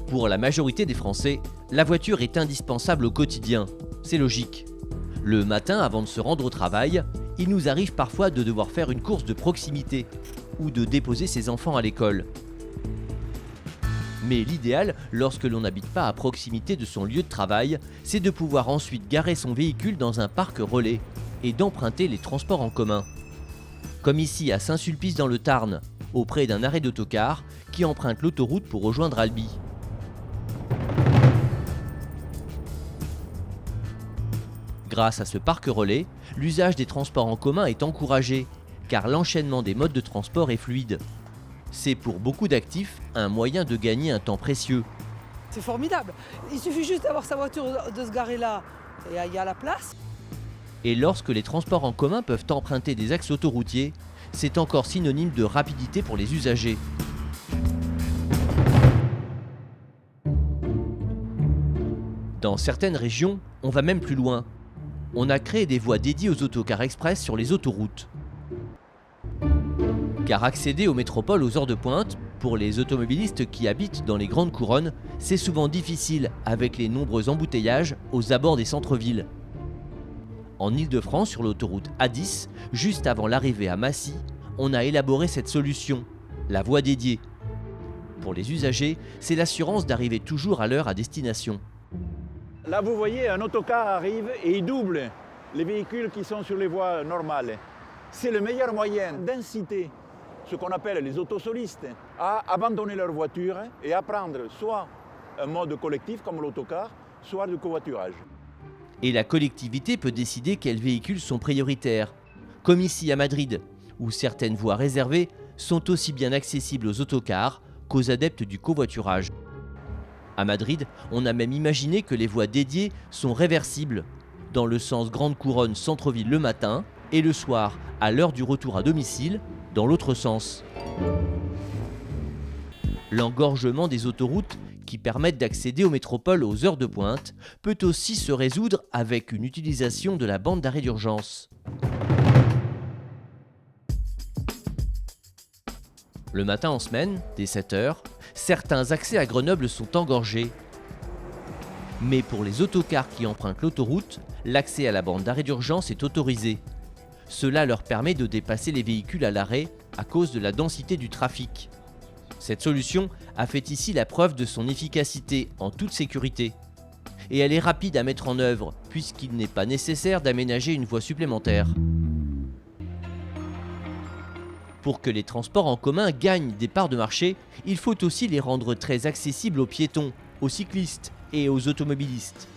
Pour la majorité des Français, la voiture est indispensable au quotidien. C'est logique. Le matin, avant de se rendre au travail, il nous arrive parfois de devoir faire une course de proximité ou de déposer ses enfants à l'école. Mais l'idéal, lorsque l'on n'habite pas à proximité de son lieu de travail, c'est de pouvoir ensuite garer son véhicule dans un parc relais et d'emprunter les transports en commun. Comme ici à Saint-Sulpice dans le Tarn, auprès d'un arrêt d'autocar qui emprunte l'autoroute pour rejoindre Albi. Grâce à ce parc relais, l'usage des transports en commun est encouragé, car l'enchaînement des modes de transport est fluide. C'est pour beaucoup d'actifs un moyen de gagner un temps précieux. C'est formidable. Il suffit juste d'avoir sa voiture, de se garer là, et il y a la place. Et lorsque les transports en commun peuvent emprunter des axes autoroutiers, c'est encore synonyme de rapidité pour les usagers. Dans certaines régions, on va même plus loin. On a créé des voies dédiées aux autocars express sur les autoroutes. Car accéder aux métropoles aux heures de pointe, pour les automobilistes qui habitent dans les grandes couronnes, c'est souvent difficile avec les nombreux embouteillages aux abords des centres-villes. En Ile-de-France, sur l'autoroute A10, juste avant l'arrivée à Massy, on a élaboré cette solution, la voie dédiée. Pour les usagers, c'est l'assurance d'arriver toujours à l'heure à destination. Là, vous voyez, un autocar arrive et il double les véhicules qui sont sur les voies normales. C'est le meilleur moyen d'inciter ce qu'on appelle les autosolistes à abandonner leur voiture et à prendre soit un mode collectif comme l'autocar, soit le covoiturage. Et la collectivité peut décider quels véhicules sont prioritaires, comme ici à Madrid, où certaines voies réservées sont aussi bien accessibles aux autocars qu'aux adeptes du covoiturage. À Madrid, on a même imaginé que les voies dédiées sont réversibles, dans le sens grande couronne centre-ville le matin et le soir, à l'heure du retour à domicile, dans l'autre sens. L'engorgement des autoroutes qui permettent d'accéder aux métropoles aux heures de pointe peut aussi se résoudre avec une utilisation de la bande d'arrêt d'urgence. Le matin en semaine, dès 7 h, certains accès à Grenoble sont engorgés. Mais pour les autocars qui empruntent l'autoroute, l'accès à la bande d'arrêt d'urgence est autorisé. Cela leur permet de dépasser les véhicules à l'arrêt à cause de la densité du trafic. Cette solution a fait ici la preuve de son efficacité en toute sécurité. Et elle est rapide à mettre en œuvre, puisqu'il n'est pas nécessaire d'aménager une voie supplémentaire. Pour que les transports en commun gagnent des parts de marché, il faut aussi les rendre très accessibles aux piétons, aux cyclistes et aux automobilistes.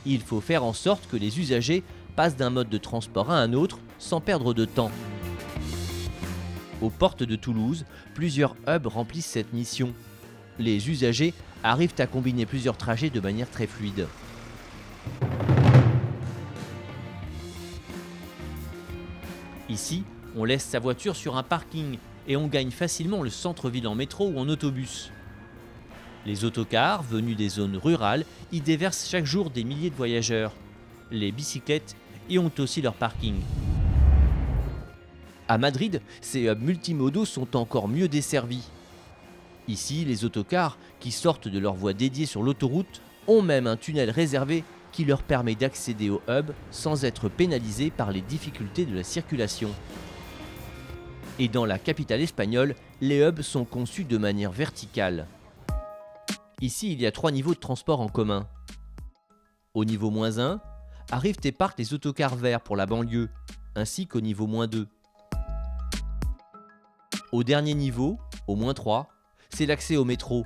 Il faut faire en sorte que les usagers passent d'un mode de transport à un autre sans perdre de temps. Aux portes de Toulouse, plusieurs hubs remplissent cette mission. Les usagers arrivent à combiner plusieurs trajets de manière très fluide. Ici, on laisse sa voiture sur un parking et on gagne facilement le centre-ville en métro ou en autobus. Les autocars, venus des zones rurales, y déversent chaque jour des milliers de voyageurs. Les bicyclettes y ont aussi leur parking. À Madrid, ces hubs multimodaux sont encore mieux desservis. Ici, les autocars, qui sortent de leur voie dédiée sur l'autoroute, ont même un tunnel réservé qui leur permet d'accéder au hub sans être pénalisés par les difficultés de la circulation. Et dans la capitale espagnole, les hubs sont conçus de manière verticale. Ici, il y a 3 niveaux de transport en commun. Au niveau -1, arrivent et partent les autocars verts pour la banlieue, ainsi qu'au niveau -2. Au dernier niveau, au -3, c'est l'accès au métro.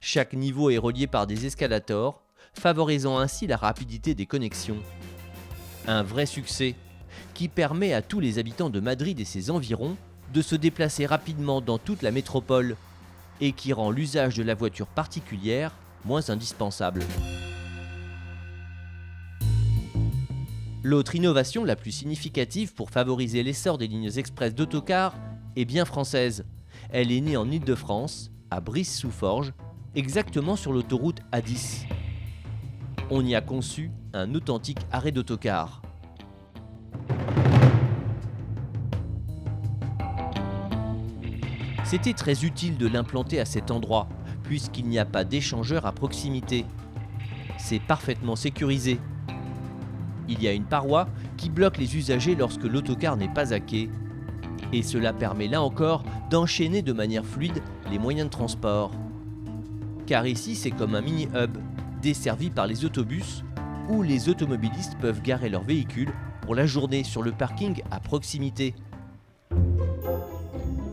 Chaque niveau est relié par des escalators, favorisant ainsi la rapidité des connexions. Un vrai succès qui permet à tous les habitants de Madrid et ses environs de se déplacer rapidement dans toute la métropole et qui rend l'usage de la voiture particulière moins indispensable. L'autre innovation la plus significative pour favoriser l'essor des lignes express d'autocars est bien française. Elle est née en Ile-de-France, à Brive-sous-Forges, exactement sur l'autoroute A10. On y a conçu un authentique arrêt d'autocar. C'était très utile de l'implanter à cet endroit, puisqu'il n'y a pas d'échangeur à proximité. C'est parfaitement sécurisé. Il y a une paroi qui bloque les usagers lorsque l'autocar n'est pas à quai. Et cela permet là encore d'enchaîner de manière fluide les moyens de transport. Car ici, c'est comme un mini-hub, desservi par les autobus, où les automobilistes peuvent garer leurs véhicules pour la journée sur le parking à proximité.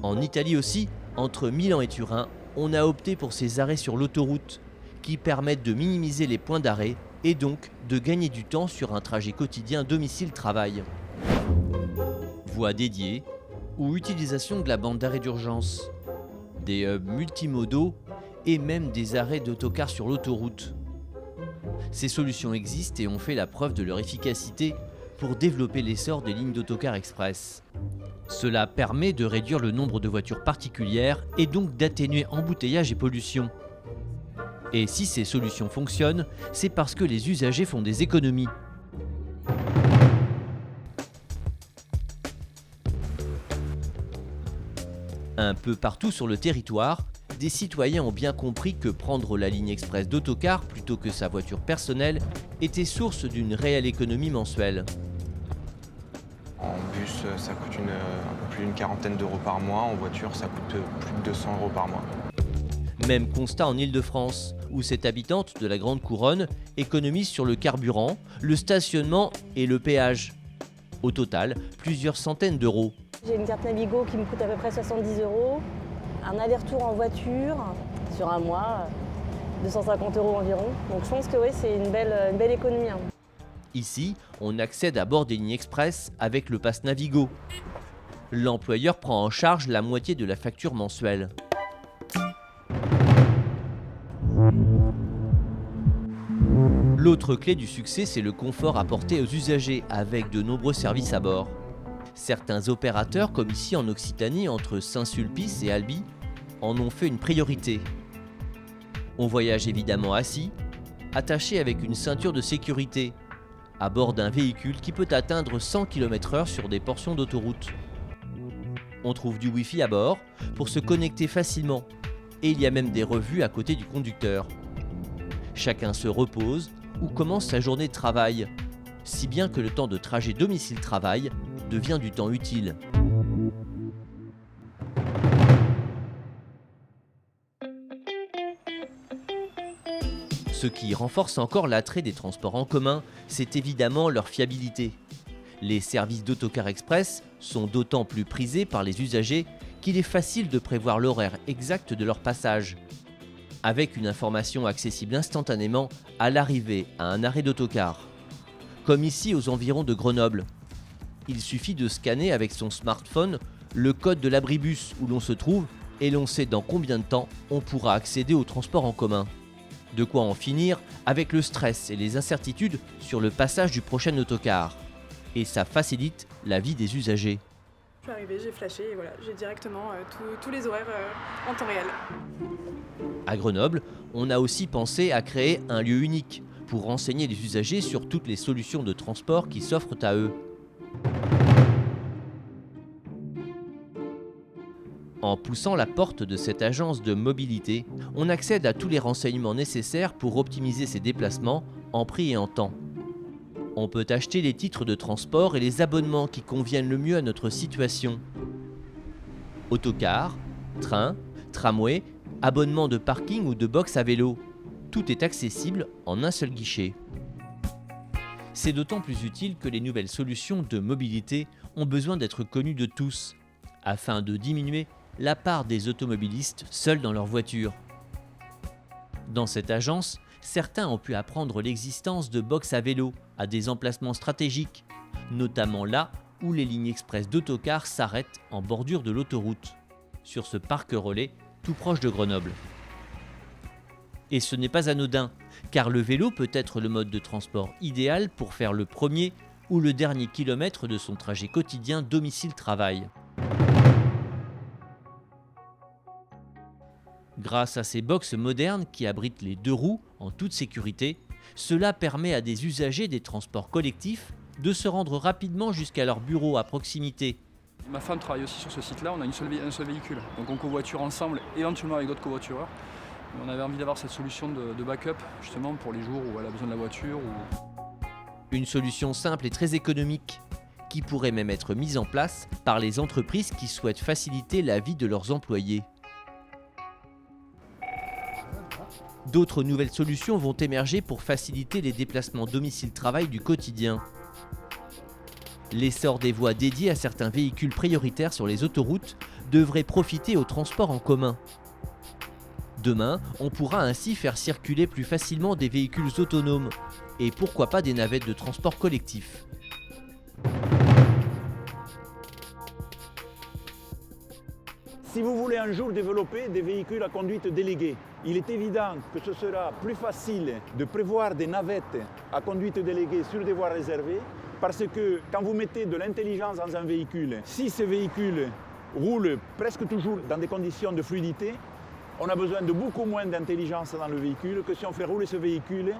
En Italie aussi, entre Milan et Turin, on a opté pour ces arrêts sur l'autoroute, qui permettent de minimiser les points d'arrêt et donc de gagner du temps sur un trajet quotidien domicile-travail. Voies dédiées ou utilisation de la bande d'arrêt d'urgence, des hubs multimodaux et même des arrêts d'autocars sur l'autoroute. Ces solutions existent et ont fait la preuve de leur efficacité pour développer l'essor des lignes d'autocars express. Cela permet de réduire le nombre de voitures particulières et donc d'atténuer embouteillages et pollution. Et si ces solutions fonctionnent, c'est parce que les usagers font des économies. Un peu partout sur le territoire, des citoyens ont bien compris que prendre la ligne express d'autocar plutôt que sa voiture personnelle était source d'une réelle économie mensuelle. En bus, ça coûte un peu plus d'une quarantaine d'euros par mois. En voiture, ça coûte plus de 200 euros par mois. Même constat en Île-de-France, où cette habitante de la Grande Couronne économise sur le carburant, le stationnement et le péage. Au total, plusieurs centaines d'euros. J'ai une carte Navigo qui me coûte à peu près 70 euros. Un aller-retour en voiture sur un mois, 250 euros environ. Donc je pense que oui, c'est une belle économie. Ici, on accède à bord des lignes express avec le pass Navigo. L'employeur prend en charge la moitié de la facture mensuelle. L'autre clé du succès, c'est le confort apporté aux usagers avec de nombreux services à bord. Certains opérateurs, comme ici en Occitanie entre Saint-Sulpice et Albi, en ont fait une priorité. On voyage évidemment assis, attaché avec une ceinture de sécurité, à bord d'un véhicule qui peut atteindre 100 km/h sur des portions d'autoroute. On trouve du Wi-Fi à bord pour se connecter facilement, et il y a même des revues à côté du conducteur. Chacun se repose ou commence sa journée de travail, si bien que le temps de trajet domicile-travail devient du temps utile. Ce qui renforce encore l'attrait des transports en commun, c'est évidemment leur fiabilité. Les services d'autocar express sont d'autant plus prisés par les usagers qu'il est facile de prévoir l'horaire exact de leur passage, avec une information accessible instantanément à l'arrivée à un arrêt d'autocar. Comme ici aux environs de Grenoble. Il suffit de scanner avec son smartphone le code de l'abribus où l'on se trouve et l'on sait dans combien de temps on pourra accéder au transport en commun. De quoi en finir avec le stress et les incertitudes sur le passage du prochain autocar. Et ça facilite la vie des usagers. Je suis arrivée, j'ai flashé et voilà, j'ai directement tous les horaires en temps réel. À Grenoble, on a aussi pensé à créer un lieu unique pour renseigner les usagers sur toutes les solutions de transport qui s'offrent à eux. En poussant la porte de cette agence de mobilité, on accède à tous les renseignements nécessaires pour optimiser ses déplacements en prix et en temps. On peut acheter les titres de transport et les abonnements qui conviennent le mieux à notre situation. Autocar, train, tramway, abonnement de parking ou de box à vélo. Tout est accessible en un seul guichet. C'est d'autant plus utile que les nouvelles solutions de mobilité ont besoin d'être connues de tous, afin de diminuer la part des automobilistes seuls dans leur voiture. Dans cette agence, certains ont pu apprendre l'existence de box à vélo à des emplacements stratégiques, notamment là où les lignes express d'autocars s'arrêtent en bordure de l'autoroute, sur ce parc relais tout proche de Grenoble. Et ce n'est pas anodin, car le vélo peut être le mode de transport idéal pour faire le premier ou le dernier kilomètre de son trajet quotidien domicile-travail. Grâce à ces boxes modernes qui abritent les deux roues en toute sécurité, cela permet à des usagers des transports collectifs de se rendre rapidement jusqu'à leur bureau à proximité. Ma femme travaille aussi sur ce site-là, on a un seul véhicule, donc on covoiture ensemble, éventuellement avec d'autres covoitureurs. On avait envie d'avoir cette solution de backup, justement, pour les jours où elle a besoin de la voiture. Une solution simple et très économique, qui pourrait même être mise en place par les entreprises qui souhaitent faciliter la vie de leurs employés. D'autres nouvelles solutions vont émerger pour faciliter les déplacements domicile-travail du quotidien. L'essor des voies dédiées à certains véhicules prioritaires sur les autoroutes devrait profiter au transport en commun. Demain, on pourra ainsi faire circuler plus facilement des véhicules autonomes et pourquoi pas des navettes de transport collectif. Si vous voulez un jour développer des véhicules à conduite déléguée, il est évident que ce sera plus facile de prévoir des navettes à conduite déléguée sur des voies réservées, parce que quand vous mettez de l'intelligence dans un véhicule, si ce véhicule roule presque toujours dans des conditions de fluidité, on a besoin de beaucoup moins d'intelligence dans le véhicule que si on fait rouler ce véhicule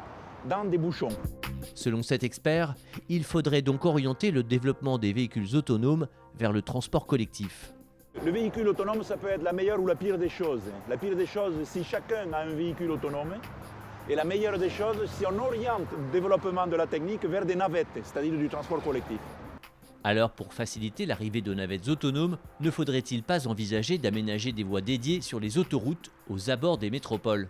dans des bouchons. Selon cet expert, il faudrait donc orienter le développement des véhicules autonomes vers le transport collectif. Le véhicule autonome, ça peut être la meilleure ou la pire des choses. La pire des choses, si chacun a un véhicule autonome. Et la meilleure des choses, si on oriente le développement de la technique vers des navettes, c'est-à-dire du transport collectif. Alors, pour faciliter l'arrivée de navettes autonomes, ne faudrait-il pas envisager d'aménager des voies dédiées sur les autoroutes aux abords des métropoles ?